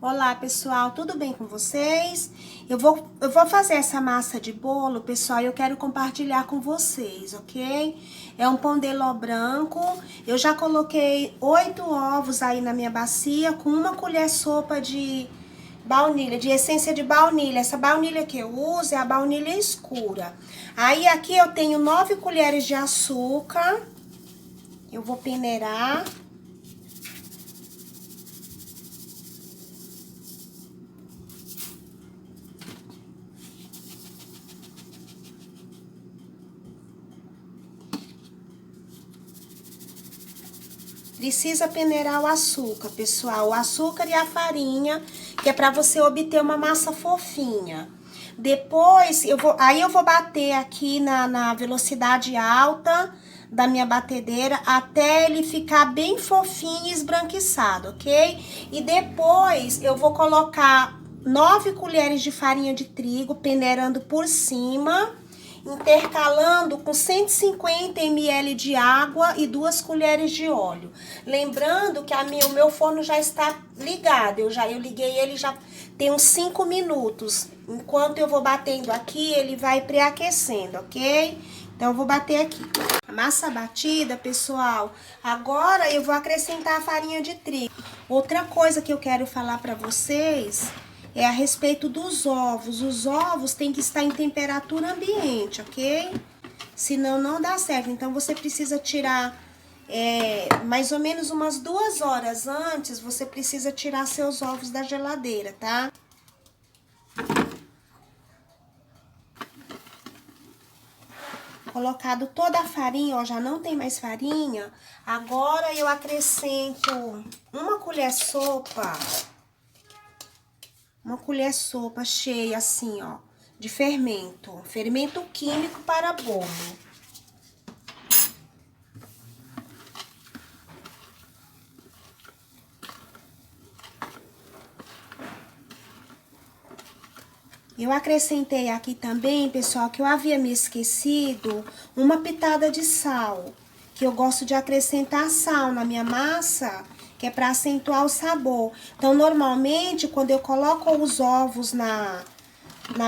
Olá, pessoal, tudo bem com vocês? Eu vou fazer essa massa de bolo, pessoal, e eu quero compartilhar com vocês, ok? É um pão de ló branco. Eu já coloquei 8 ovos aí na minha bacia com uma colher sopa de baunilha, de essência de baunilha. Essa baunilha que eu uso é a baunilha escura. Aí aqui eu tenho 9 colheres de açúcar. Eu vou peneirar. Precisa peneirar o açúcar, pessoal. O açúcar e a farinha, que é para você obter uma massa fofinha. Depois, eu vou bater aqui na velocidade alta da minha batedeira até ele ficar bem fofinho e esbranquiçado, ok? E depois eu vou colocar 9 colheres de farinha de trigo peneirando por cima, intercalando com 150 ml de água e 2 colheres de óleo. Lembrando que o meu forno já está ligado, eu liguei ele já tem uns 5 minutos. Enquanto eu vou batendo aqui, ele vai pré-aquecendo, ok? Então, eu vou bater aqui. A massa batida, pessoal, agora eu vou acrescentar a farinha de trigo. Outra coisa que eu quero falar para vocês é a respeito dos ovos. Os ovos têm que estar em temperatura ambiente, ok? Senão não dá certo. Então, você precisa tirar mais ou menos umas 2 horas antes, você precisa tirar seus ovos da geladeira, tá? Colocado toda a farinha, ó, já não tem mais farinha. Agora eu acrescento uma colher sopa cheia assim, ó, de fermento químico para bolo. Eu acrescentei aqui também, pessoal, que eu havia me esquecido, uma pitada de sal. Que eu gosto de acrescentar sal na minha massa, que é para acentuar o sabor. Então, normalmente, quando eu coloco os ovos na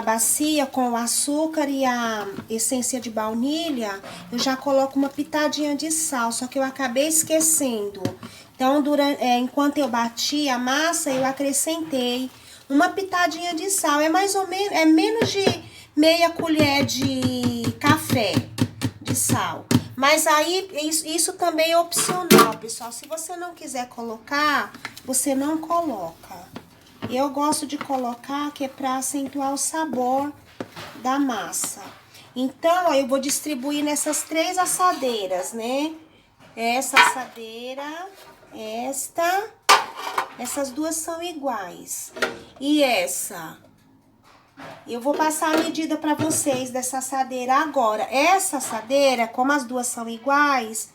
bacia com o açúcar e a essência de baunilha, eu já coloco uma pitadinha de sal, só que eu acabei esquecendo. Então, enquanto eu bati a massa, eu acrescentei uma pitadinha de sal. É mais ou menos, é menos de meia colher de café de sal. Mas aí, isso também é opcional, pessoal. Se você não quiser colocar, você não coloca. Eu gosto de colocar, que é para acentuar o sabor da massa. Então, ó, eu vou distribuir nessas 3 assadeiras, né? Essa assadeira, essas duas são iguais. E essa, eu vou passar a medida para vocês dessa assadeira agora. Essa assadeira, como as duas são iguais,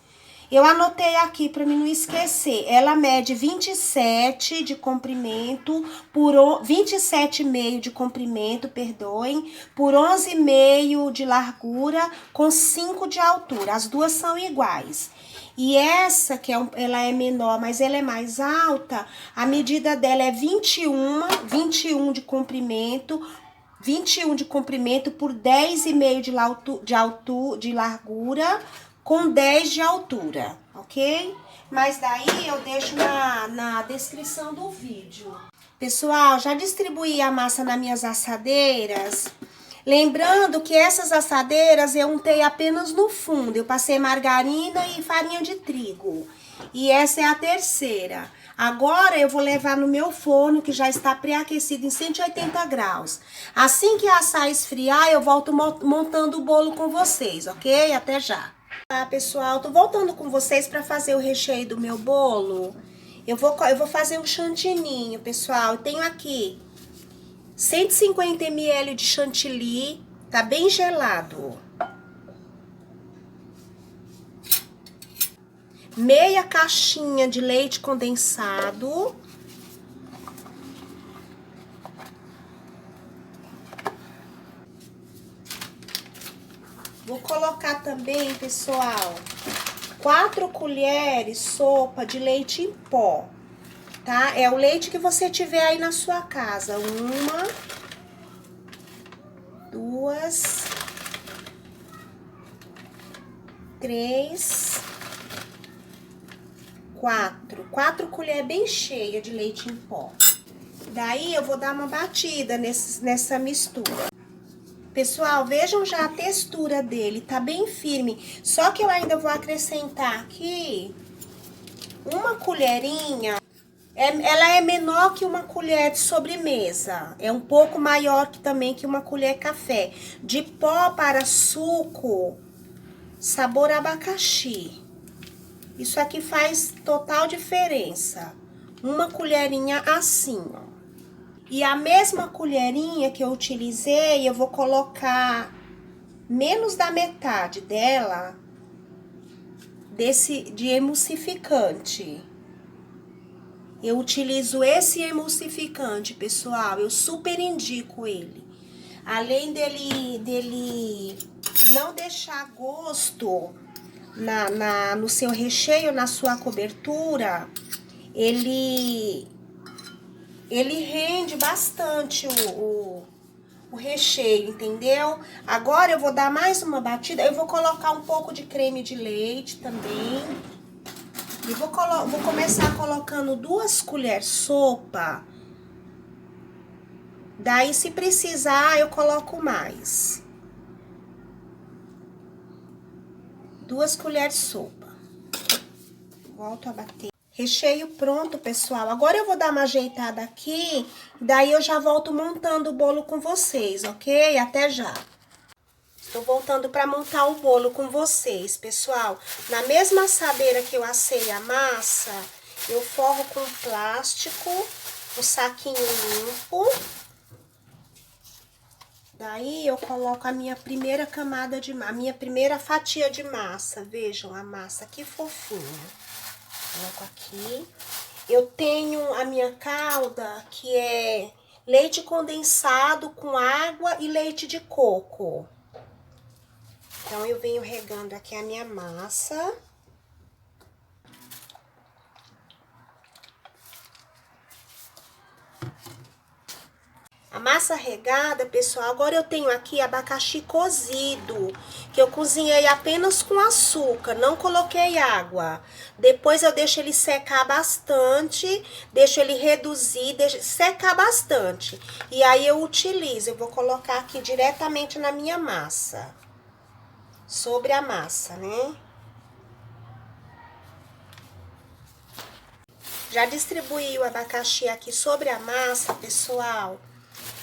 eu anotei aqui para mim não esquecer. Ela mede 27 de comprimento por 27,5 de comprimento, perdoem, por 11,5 de largura com 5 de altura. As duas são iguais. E essa, ela é menor, mas ela é mais alta, a medida dela é 21 de comprimento, 21 de comprimento por 10,5 de largura, com 10 de altura, ok? Mas daí eu deixo na descrição do vídeo. Pessoal, já distribuí a massa nas minhas assadeiras. Lembrando que essas assadeiras eu untei apenas no fundo. Eu passei margarina e farinha de trigo. E essa é a terceira. Agora eu vou levar no meu forno, que já está pré-aquecido em 180 graus. Assim que assar e esfriar, eu volto montando o bolo com vocês, ok? Até já. Olá, pessoal, tô voltando com vocês para fazer o recheio do meu bolo. Eu vou fazer um chantininho, pessoal. Eu tenho aqui 150 ml de chantilly, tá bem gelado. Meia caixinha de leite condensado. Vou colocar também, pessoal, 4 colheres sopa de leite em pó. tá? É o leite que você tiver aí na sua casa. 1, 2, 3, 4. 4 colheres bem cheias de leite em pó. Daí, eu vou dar uma batida nessa mistura. Pessoal, vejam já a textura dele, tá bem firme. Só que eu ainda vou acrescentar aqui uma colherinha. Ela é menor que uma colher de sobremesa. É um pouco maior também que uma colher café. De pó para suco, sabor abacaxi. Isso aqui faz total diferença. Uma colherinha assim, ó. E a mesma colherinha que eu utilizei, eu vou colocar menos da metade dela de emulsificante. Eu utilizo esse emulsificante, pessoal, eu super indico ele. Além dele não deixar gosto no seu recheio, na sua cobertura, ele rende bastante o recheio, entendeu? Agora eu vou dar mais uma batida, eu vou colocar um pouco de creme de leite também. E vou começar colocando 2 colheres sopa. Daí, se precisar, eu coloco mais. 2 colheres sopa. Volto a bater. Recheio pronto, pessoal. Agora eu vou dar uma ajeitada aqui, daí eu já volto montando o bolo com vocês, ok? Até já. Tô voltando para montar o bolo com vocês, pessoal. Na mesma assadeira que eu assei a massa, eu forro com plástico, um saquinho limpo. Daí eu coloco a minha primeira camada de massa, a minha primeira fatia de massa. Vejam a massa, que fofinha. Coloco aqui. Eu tenho a minha calda, que é leite condensado com água e leite de coco. Então, eu venho regando aqui a minha massa. A massa regada, pessoal, agora eu tenho aqui abacaxi cozido, que eu cozinhei apenas com açúcar, não coloquei água. Depois eu deixo ele secar bastante, deixo ele reduzir, secar bastante. E aí eu utilizo, eu vou colocar aqui diretamente na minha massa. Sobre a massa, né? Já distribuí o abacaxi aqui sobre a massa, pessoal.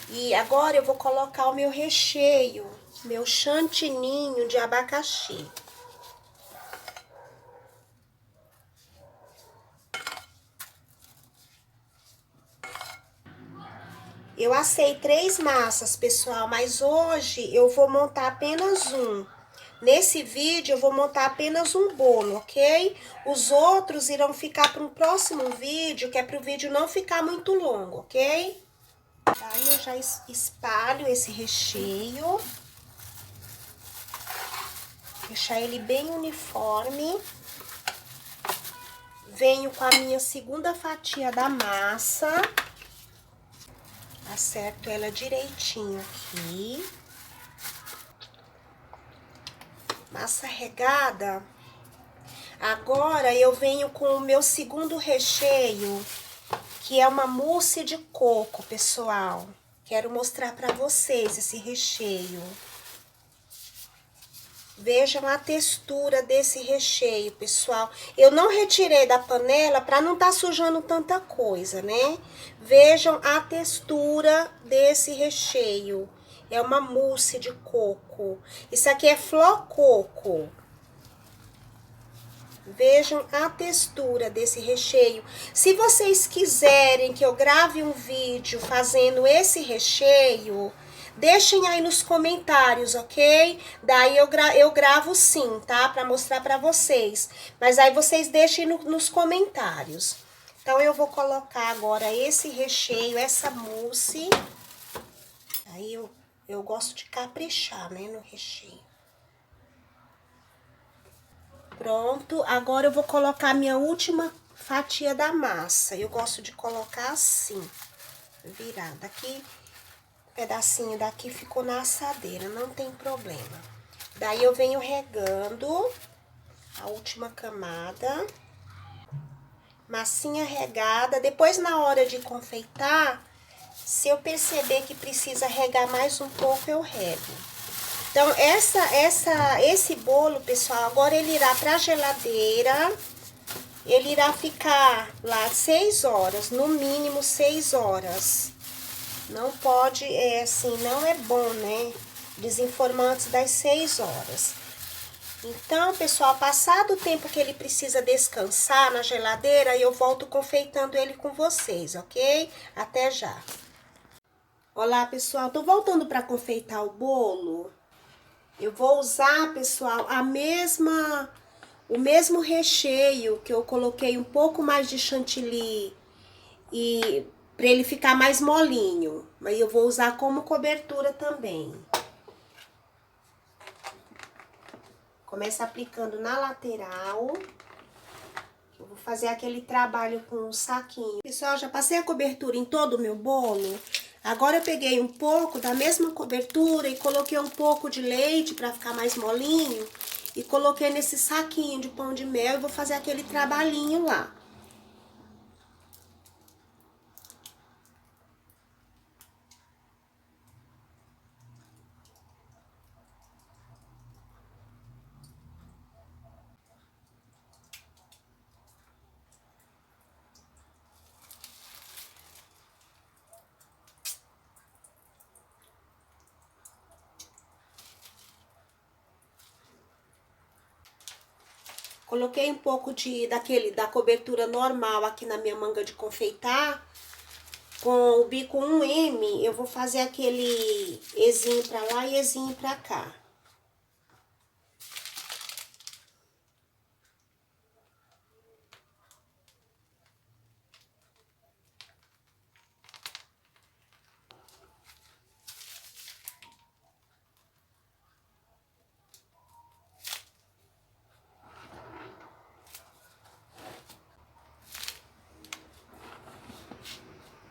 E agora eu vou colocar o meu recheio, meu chantininho de abacaxi. Eu assei 3 massas, pessoal, mas hoje eu vou montar apenas um. Nesse vídeo eu vou montar apenas um bolo, ok? Os outros irão ficar para um próximo vídeo, que é para o vídeo não ficar muito longo, ok? Aí eu já espalho esse recheio. Deixar ele bem uniforme. Venho com a minha segunda fatia da massa. Acerto ela direitinho aqui. Massa regada. Agora eu venho com o meu segundo recheio, que é uma mousse de coco, pessoal. Quero mostrar pra vocês esse recheio. Vejam a textura desse recheio, pessoal. Eu não retirei da panela para não tá sujando tanta coisa, né? Vejam a textura desse recheio. É uma mousse de coco. Isso aqui é flor coco. Vejam a textura desse recheio. Se vocês quiserem que eu grave um vídeo fazendo esse recheio, deixem aí nos comentários, ok? Daí eu gravo sim, tá? Pra mostrar pra vocês. Mas aí vocês deixem nos comentários. Então, eu vou colocar agora esse recheio, essa mousse. Aí, eu gosto de caprichar, né, no recheio. Pronto, agora eu vou colocar minha última fatia da massa. Eu gosto de colocar assim, virada aqui. Pedacinho daqui ficou na assadeira, não tem problema. Daí eu venho regando a última camada. Massinha regada. Depois, na hora de confeitar, se eu perceber que precisa regar mais um pouco, eu rego. Então, esse bolo, pessoal, agora ele irá pra geladeira. Ele irá ficar lá 6 horas, no mínimo 6 horas. Não pode, assim, não é bom, né? Desenformar antes das 6 horas. Então, pessoal, passado o tempo que ele precisa descansar na geladeira, eu volto confeitando ele com vocês, ok? Até já. Olá, pessoal, tô voltando para confeitar o bolo. Eu vou usar, pessoal, o mesmo recheio que eu coloquei um pouco mais de chantilly e para ele ficar mais molinho, mas eu vou usar como cobertura também. Começa aplicando na lateral. Eu vou fazer aquele trabalho com o saquinho. Pessoal, já passei a cobertura em todo o meu bolo. Agora eu peguei um pouco da mesma cobertura e coloquei um pouco de leite para ficar mais molinho. E coloquei nesse saquinho de pão de mel e vou fazer aquele trabalhinho lá. Coloquei um pouco da cobertura normal aqui na minha manga de confeitar. Com o bico 1M, eu vou fazer aquele ezinho pra lá e ezinho pra cá.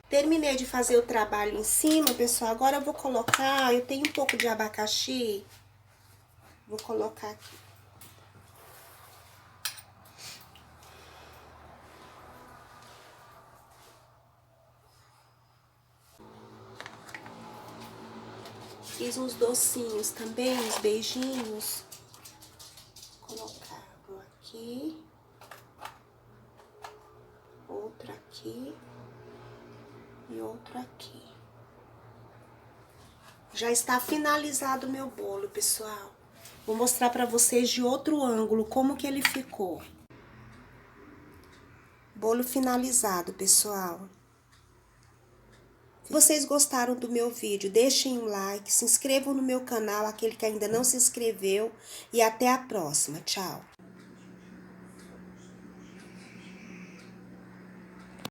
Terminei de fazer o trabalho em cima, pessoal. Agora eu vou colocar, eu tenho um pouco de abacaxi. Vou colocar aqui. Fiz uns docinhos também, uns beijinhos. Vou colocar um aqui. Outro aqui. E outro aqui. Já está finalizado o meu bolo, pessoal. Vou mostrar para vocês de outro ângulo como que ele ficou. Bolo finalizado, pessoal. Se vocês gostaram do meu vídeo, deixem um like, se inscrevam no meu canal, aquele que ainda não se inscreveu. E até a próxima. Tchau!